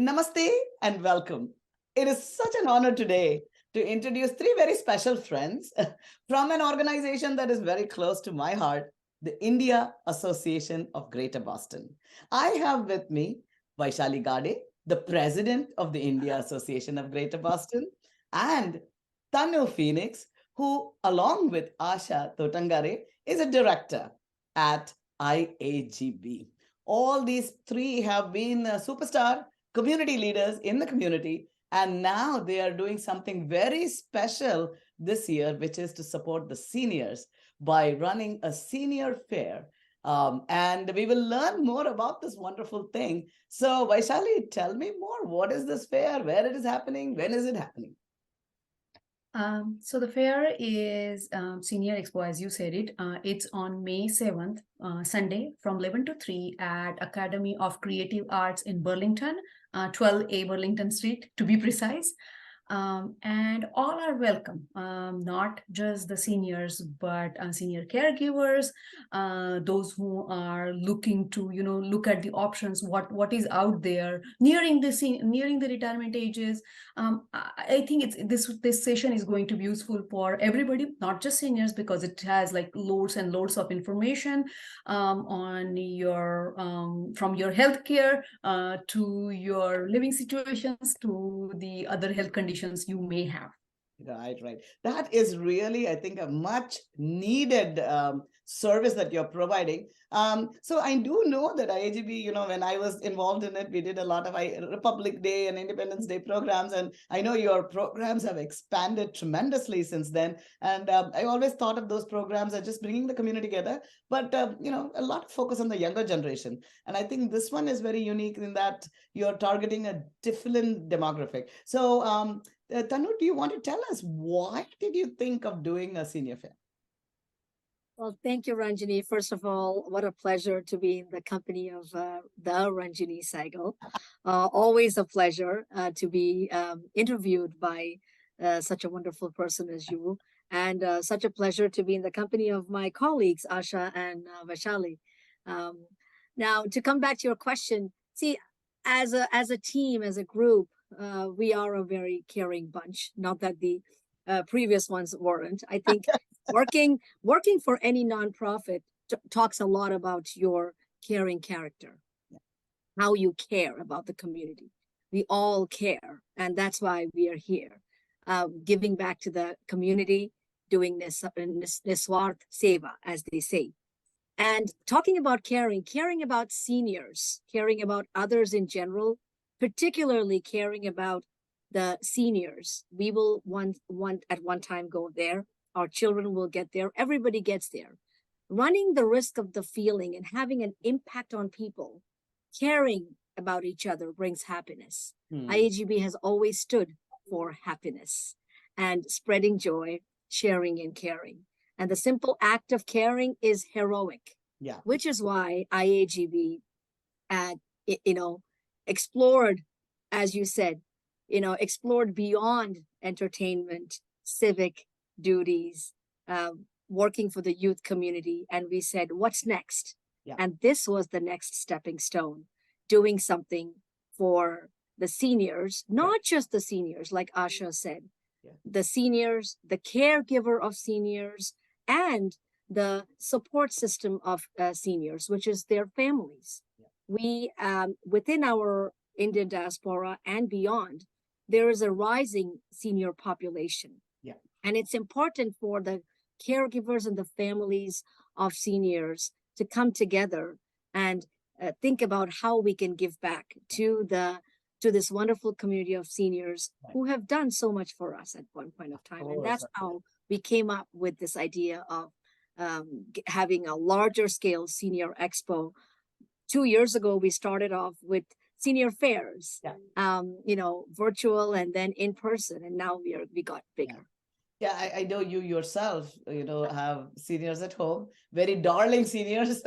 Namaste and welcome. It is such an honor today to introduce three very special friends from an organization that is very close to my heart, the India Association of Greater Boston. I have with me Vaishali Gade, the president of the India Association of Greater Boston, and Tanu Phoenix, who, along with Asha Thotangare, is a director at IAGB. All these three have been superstar community leaders in the community, and now they are doing something very special this year, which is to support the seniors by running a senior fair. And we will learn more about this wonderful thing. So, Vaishali, tell me more. What is this fair? Where it is happening? When is it happening? So the fair is Senior Expo, as you said it. It's on May 7th, Sunday, from 11 to 3 at Academy of Creative Arts in Burlington, 12A Burlington Street, to be precise. And all are welcome, not just the seniors, but senior caregivers, those who are looking to, look at the options, what is out there, nearing the retirement ages. I think this session is going to be useful for everybody, not just seniors, because it has like loads and loads of information on your from your healthcare to your living situations to the other health conditions you may have. Right. That is really, I think, a much needed service that you're providing. So I do know that IAGB, when I was involved in it, we did a lot of Republic Day and Independence Day programs. And I know your programs have expanded tremendously since then. And I always thought of those programs as just bringing the community together, but, a lot of focus on the younger generation. And I think this one is very unique in that you're targeting a different demographic. So, Tanu, do you want to tell us why did you think of doing a senior fair? Well, thank you, Ranjani. First of all, what a pleasure to be in the company of the Ranjani Saigal. Always a pleasure to be interviewed by such a wonderful person as you, and such a pleasure to be in the company of my colleagues, Asha and Vaishali. Now, to come back to your question, see, as a team, as a group, we are a very caring bunch. Not that the previous ones weren't. I think working for any nonprofit talks a lot about your caring character, how you care about the community. We all care, and that's why we are here, giving back to the community, doing Niswarth Seva, as they say. And talking about caring about seniors, caring about others in general, particularly caring about the seniors. We will want at one time go there. Our children will get there. Everybody gets there. Running the risk of the feeling and having an impact on people, caring about each other brings happiness. IAGB has always stood for happiness and spreading joy, sharing and caring. And the simple act of caring is heroic, which is why IAGB explored, as you said, explored beyond entertainment, civic duties, working for the youth community. And we said, what's next? And this was the next stepping stone, doing something for the seniors, not just the seniors, like Asha said, the seniors, the caregiver of seniors, and the support system of seniors, which is their families. We, within our Indian diaspora and beyond, there is a rising senior population. And it's important for the caregivers and the families of seniors to come together and think about how we can give back to this wonderful community of seniors who have done so much for us at one point of time. And that's how we came up with this idea of having a larger scale senior expo. 2 years ago, we started off with senior fairs, virtual and then in person, and now we got bigger. I know you yourself, have seniors at home, very darling seniors.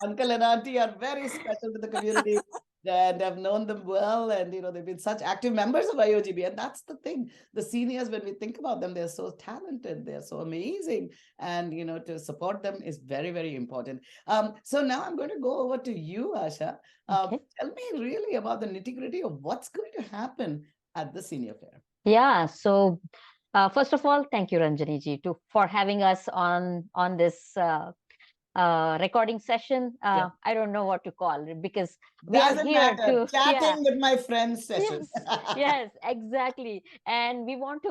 Uncle and auntie are very special to the community. and I've known them well, and they've been such active members of IOGB, and that's the thing. The seniors, when we think about them, they're so talented, they're so amazing, and to support them is very, very important. So now I'm going to go over to you, Asha. Okay. Tell me really about the nitty-gritty of what's going to happen at the senior fair. Yeah. So first of all, thank you, Ranjani ji, for having us on this recording session. Yeah. I don't know what to call it because we are Doesn't here matter. to Chatting with my friends session. Yes, yes, exactly. And we want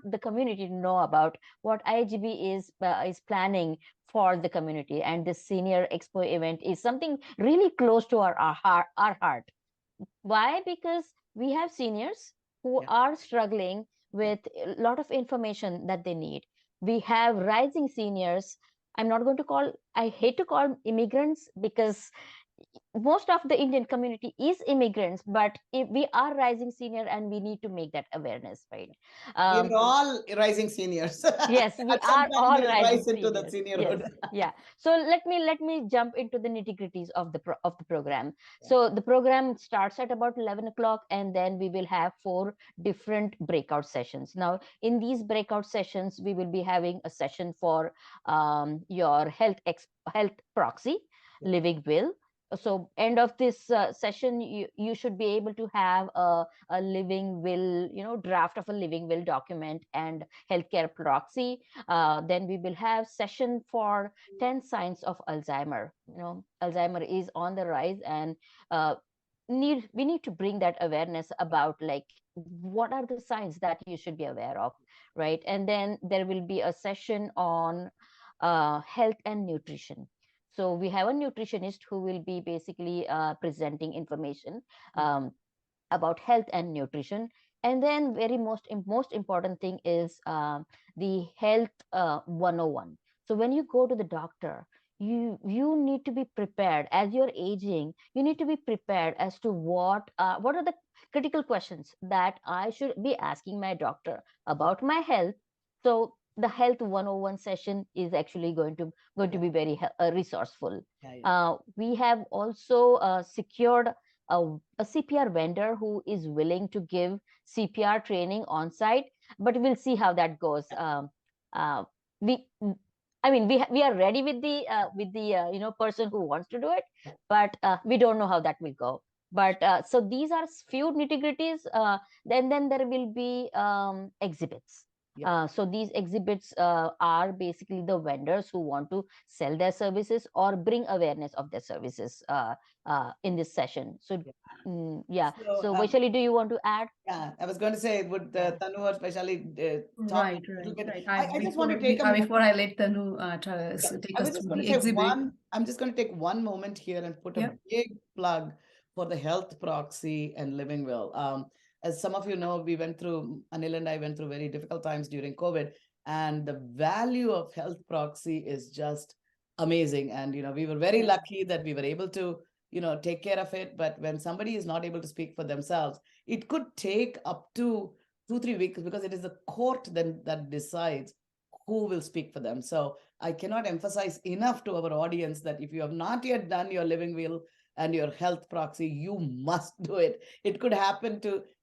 the community to know about what IAGB is planning for the community, and this senior expo event is something really close to our heart. Why? Because we have seniors who Yeah. are struggling with a lot of information that they need. We have rising seniors. I hate to call immigrants because most of the Indian community is immigrants, but if we are rising senior and we need to make that awareness, right? We're all rising seniors. Yes, we At some are point, all we'll rising rise into the seniors. Yes, seniorhood. yeah. So let me jump into the nitty-gritties of the program. Yeah. So the program starts at about 11 o'clock, and then we will have 4 different breakout sessions. Now, in these breakout sessions, we will be having a session for your health proxy, Yeah. living will. So end of this session, you should be able to have a living will, draft of a living will document and healthcare proxy. Then we will have session for 10 signs of Alzheimer. Alzheimer is on the rise, and we need to bring that awareness about, like, what are the signs that you should be aware of, right? And then there will be a session on health and nutrition. So we have a nutritionist who will be basically presenting information about health and nutrition. And then most important thing is the health 101. So when you go to the doctor, you need to be prepared. As you're aging, you need to be prepared as to what are the critical questions that I should be asking my doctor about my health. So the health 101 session is actually going to be very resourceful. Yeah. We have also secured a CPR vendor who is willing to give CPR training on site, but we'll see how that goes. We, I mean, we are ready with the person who wants to do it, but we don't know how that will go. But so these are few nitty-gritties. Then there will be exhibits. Yeah. So these exhibits are basically the vendors who want to sell their services or bring awareness of their services in this session. So yeah. So Vaishali, do you want to add? Yeah, I was going to say, would Tanu or Vaishali talk Right, a little right, bit? right. I just want to take a Before I let Tanu take I us was just through going to the say exhibit. I'm just going to take one moment here and put a Yep. big plug for the health proxy and living will. As some of you know, Anil and I went through very difficult times during COVID, and the value of health proxy is just amazing. And, we were very lucky that we were able to, take care of it. But when somebody is not able to speak for themselves, it could take up to 2-3 weeks, because it is the court then that decides who will speak for them. So I cannot emphasize enough to our audience that if you have not yet done your living will and your health proxy, you must do it.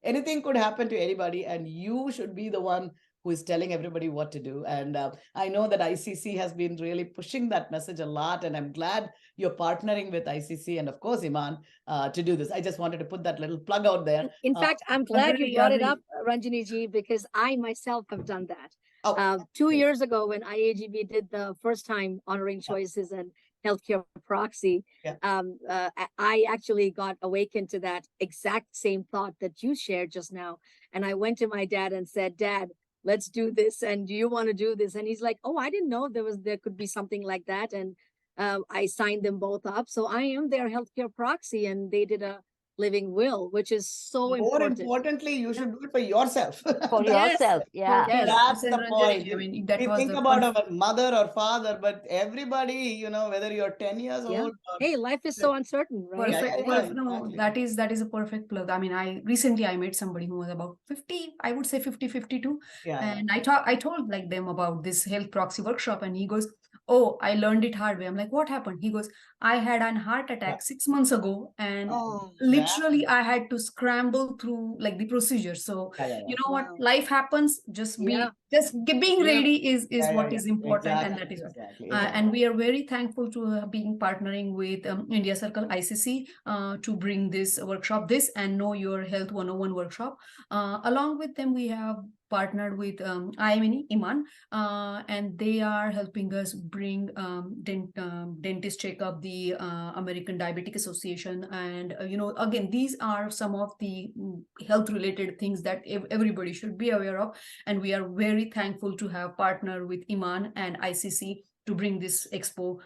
Anything could happen to anybody, and you should be the one who is telling everybody what to do. And I know that ICC has been really pushing that message a lot, and I'm glad you're partnering with ICC and, of course, Iman, to do this. I just wanted to put that little plug out there. In fact, I'm glad you brought it agree. up, Ranjani ji, because I myself have done that. Oh, 2 years ago, when IAGB did the first time honoring choices and healthcare proxy, Yeah. I actually got awakened to that exact same thought that you shared just now. And I went to my dad and said, Dad, let's do this. And do you want to do this? And he's like, oh, I didn't know there could be something like that. And I signed them both up. So I am their healthcare proxy, and they did a living will, which is so more important. importantly, you should do it for yourself. For Yes. yourself, yeah. Yes. That's Yes, the Ranjani, point. I mean, that We was think the about our mother or father, but everybody, whether you're 10 years Yeah. old. Hey, life is so uncertain, right? perfect. Yeah, No, exactly. that is a perfect plug. I mean, I recently met somebody who was about 50, I would say 50, 52. Yeah. And I told like them about this health proxy workshop, and he goes, oh, I learned it hard way. I'm like, what happened? He goes, I had an heart Yeah. attack 6 months ago, and Oh, literally I had to scramble through like the procedure. So Yeah, yeah, you yeah. know what, wow. life happens. Yeah. Being Yeah. ready is Yeah, what yeah, is yeah. important, and Exactly, that is what. exactly, And exactly. we are very thankful to being partnering with India Circle ICC to bring this workshop, this and Know Your Health 101 workshop. Along with them, we have partnered with IMNE Iman, and they are helping us bring dentist checkup, the American Diabetic Association, and again, these are some of the health related things that everybody should be aware of, and we are very thankful to have partnered with Iman and ICC to bring this expo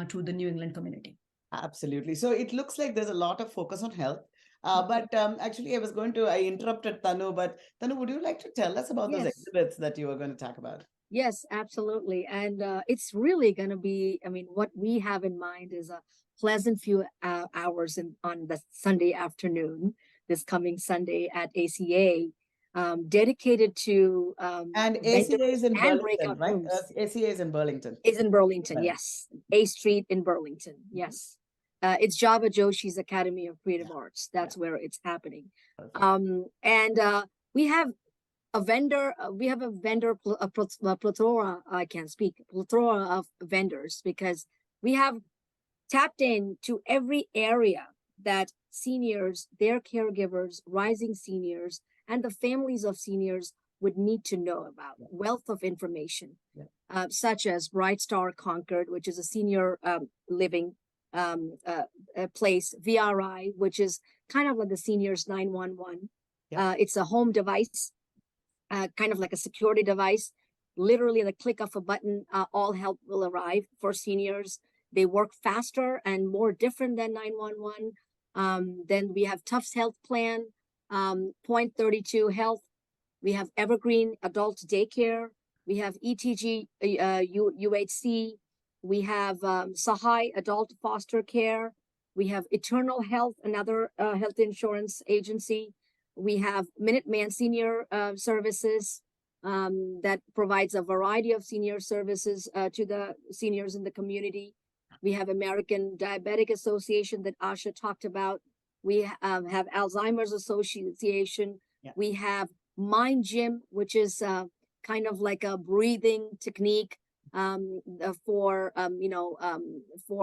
to the New England community. Absolutely. So it looks like there's a lot of focus on health. But actually, I interrupted Tanu, but Tanu, would you like to tell us about those Yes. exhibits that you were going to talk about? Yes, absolutely. And it's really going to be, I mean, what we have in mind is a pleasant few hours on the Sunday afternoon, this coming Sunday at ACA, dedicated to And vendors ACA is in and Burlington, breakout right? rooms. ACA is in Burlington. Is in Burlington, Right. yes. A Street in Burlington, yes. It's Java Joshi's Academy of Creative Arts. That's where it's happening. Perfect. And we have a vendor, plethora, I can't speak, plethora of vendors, because we have tapped in to every area that seniors, their caregivers, rising seniors, and the families of seniors would need to know about. Yeah. Wealth of information, Yeah. such as Bright Star Concord, which is a senior living place, VRI, which is kind of like the seniors 911. Yeah. It's a home device, kind of like a security device. Literally, the click of a button, all help will arrive for seniors. They work faster and more different than 911. Then we have Tufts Health Plan, Point 32 Health. We have Evergreen Adult Daycare. We have ETG UHC. We have Sahai Adult Foster Care. We have Eternal Health, another health insurance agency. We have Minuteman Senior Services that provides a variety of senior services to the seniors in the community. We have American Diabetic Association that Asha talked about. We have Alzheimer's Association. Yeah. We have Mind Gym, which is kind of like a breathing technique for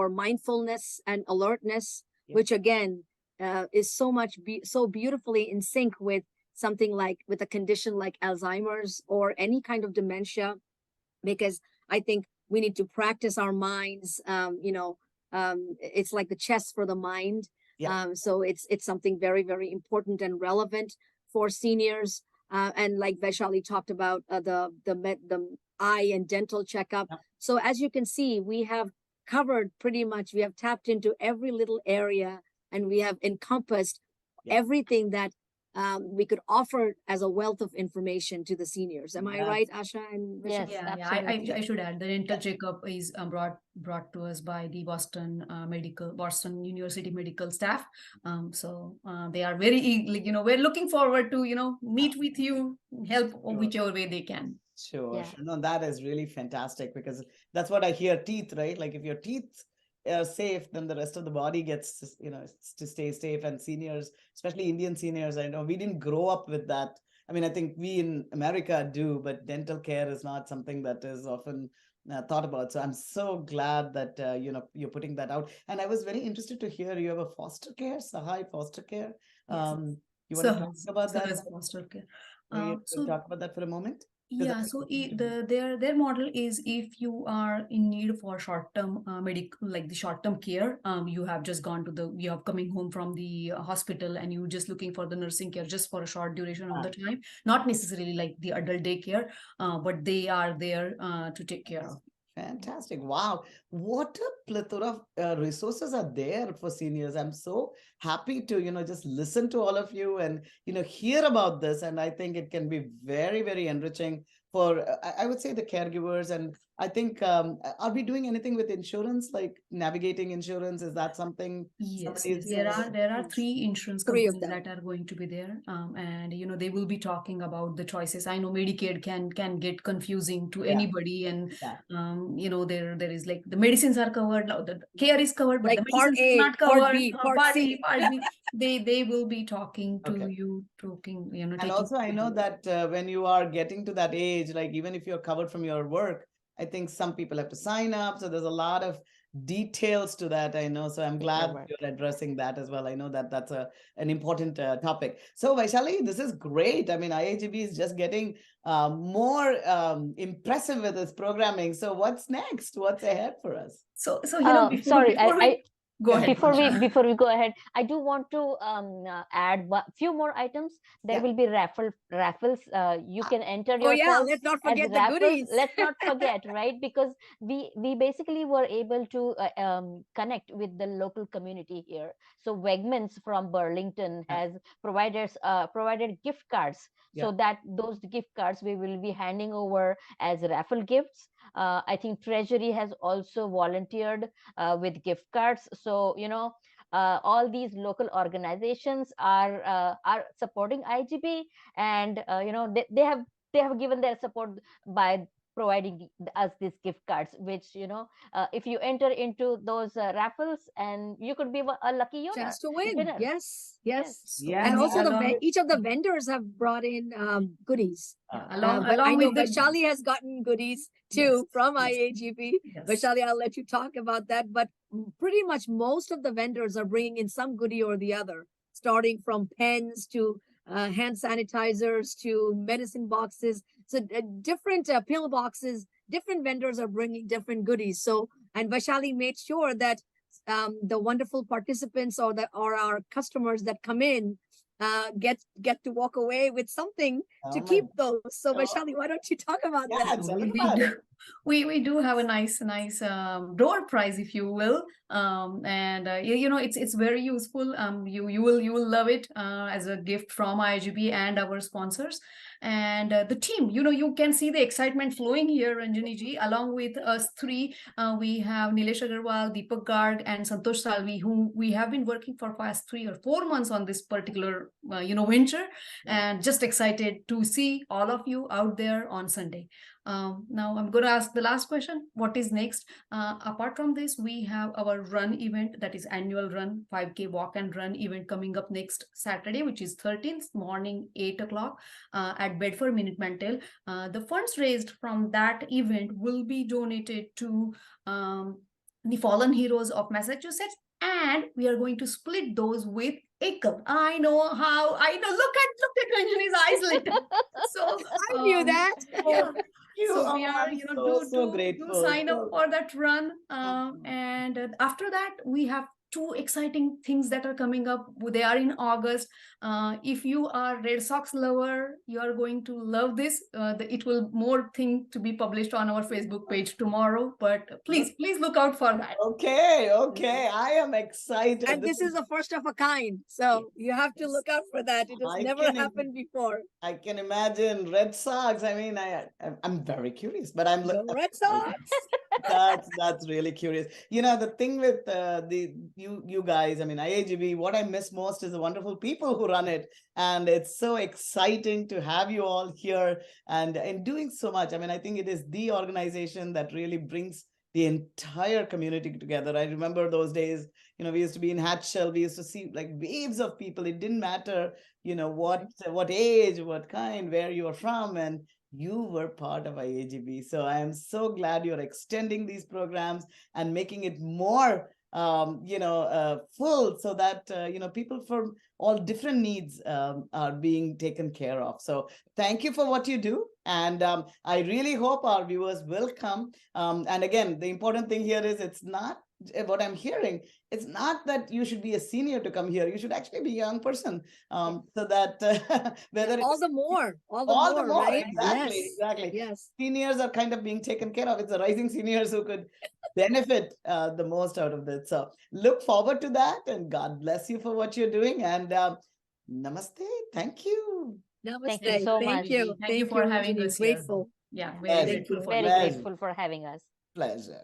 mindfulness and alertness, Yeah. which again is so beautifully in sync with something like with a condition like Alzheimer's or any kind of dementia, because I think we need to practice our minds. It's like the chess for the mind. Yeah. So it's something very, very important and relevant for seniors. And like Vaishali talked about the eye and dental checkup. Yeah. So as you can see, we have covered pretty much. We have tapped into every little area, and we have encompassed everything that we could offer as a wealth of information to the seniors. Am I right, Asha and Vaishali? Yes, Yeah, absolutely. I should add the dental checkup is brought to us by the Boston University medical staff. So they are very we're looking forward to meet with you, help whichever way they can. Sure, Yeah. sure. No, that is really fantastic, because that's what I hear. Teeth, right? Like if your teeth are safe, then the rest of the body gets to stay safe. And seniors, especially Indian seniors, I know we didn't grow up with that. I mean, I think we in America do, but dental care is not something that is often thought about. So I'm so glad that you're putting that out. And I was very interested to hear you have a foster care, Sahai foster care. Yes. You want to talk So about that? as foster care. Will you So talk about that for a moment? Because yeah, that's so important to me. their model is if you are in need for short-term medical, like the short-term care, you have just gone to you have coming home from the hospital and you just looking for the nursing care just for a short duration of the time, not necessarily like the adult daycare, but they are there to take care of. Fantastic. Wow. What a plethora of resources are there for seniors. I'm so happy to, just listen to all of you and, hear about this. And I think it can be very, very enriching for, I would say, the caregivers and I think, are we doing anything with insurance, like navigating insurance? Is that something? Yes, somebody is- there are Yes. three insurance Three of companies them. that are going to be there, and they will be talking about the choices. I know Medicaid can get confusing to Yeah. anybody, and Yeah. there is like the medicines are covered, now the care is covered, but Like the part medicines is A, not part covered. B, part Part C. A, part B. They will be talking to Okay. you, And taking. also, I know that when you are getting to that age, like even if you're covered from your work, I think some people have to sign up. So there's a lot of details to that, I know. So I'm glad Paperwork. you're addressing that as well. I know that that's an important topic. So Vaishali, this is great. I mean, IAGB is just getting more impressive with its programming. So what's next? What's ahead for us? So Sorry, before we go ahead. before we go ahead, I do want to add a few more items. There Yeah. will be raffles. You can enter Oh yeah, yourself let's not as forget the raffles. goodies. Let's not forget, right? Because we basically were able to connect with the local community here. So Wegmans from Burlington Yeah. has provided gift cards. So Yeah. that those gift cards we will be handing over as raffle gifts. I think Treasury has also volunteered with gift cards. So all these local organizations are supporting IGB, and they have given their support by providing us these gift cards, which if you enter into those raffles, and you could be a lucky Chance to winner. win. Yes, yes. So And Yes, also along, each of the vendors have brought in goodies. But I along know with the Vaishali has gotten goodies too from IAGB. yes. Vaishali, I'll let you talk about that. But pretty much most of the vendors are bringing in some goodie or the other, starting from pens to hand sanitizers to medicine boxes. So different pill boxes, different vendors are bringing different goodies. So, and Vaishali made sure that the wonderful participants or our customers that come in get to walk away with something to Oh my keep those. So God. Vaishali, why don't you talk about Yeah, that? tell we, me we about do it. we do have a nice door prize, if you will, and it's very useful. You will love it as a gift from IGB and our sponsors and the team. You can see the excitement flowing here, Ranjani ji. Along with us three, we have Nilesh Agarwal, Deepak Garg, and Santosh Salvi, whom we have been working for past 3 or 4 months on this particular venture, and just excited to see all of you out there on Sunday. Now I'm going to ask the last question. What is next? Apart from this, we have our run event, that is annual run, 5K walk and run event coming up next Saturday, which is 13th morning, 8 o'clock at Bedford Minuteman. The funds raised from that event will be donated to the fallen heroes of Massachusetts, and we are going to split those with IAGB. I know. Look at Ranjani's eyes lit up. So I knew that. yeah. You So we are are, so do grateful. sign up So- for that run. And after that, we have 2 exciting things that are coming up. They are in August. If you are Red Sox lover, you are going to love this. It will more thing to be published on our Facebook page tomorrow. But please look out for that. Okay, I am excited. And this is the first of a kind. So you have to Yes. look out for that. It has I never can happened before. I can imagine Red Sox. I mean, I'm very curious, but I'm The Red Sox. that's really curious. The thing with you guys, I mean, IAGB, what I miss most is the wonderful people who run it, and it's so exciting to have you all here and in doing so much. I mean, I think it is the organization that really brings the entire community together. I remember those days, we used to be in Hatchell, we used to see like waves of people. It didn't matter, what age, what kind, where you are from, and you were part of IAGB. So I am so glad you're extending these programs and making it more full, so that people from all different needs are being taken care of. So thank you for what you do, and I really hope our viewers will come. And again, the important thing here is, it's not what I'm hearing. It's not that you should be a senior to come here. You should actually be a young person, so that whether all it's the more, right? exactly, Yes. seniors are kind of being taken care of. It's the rising seniors who could benefit the most out of it. So look forward to that, and God bless you for what you're doing. And namaste. Thank you. Namaste. Thank you so Thank much. you. Thank you for having Ranjani. us here. Grateful. Yeah, Very very grateful for very you. Pleasure. grateful for having us. Pleasure.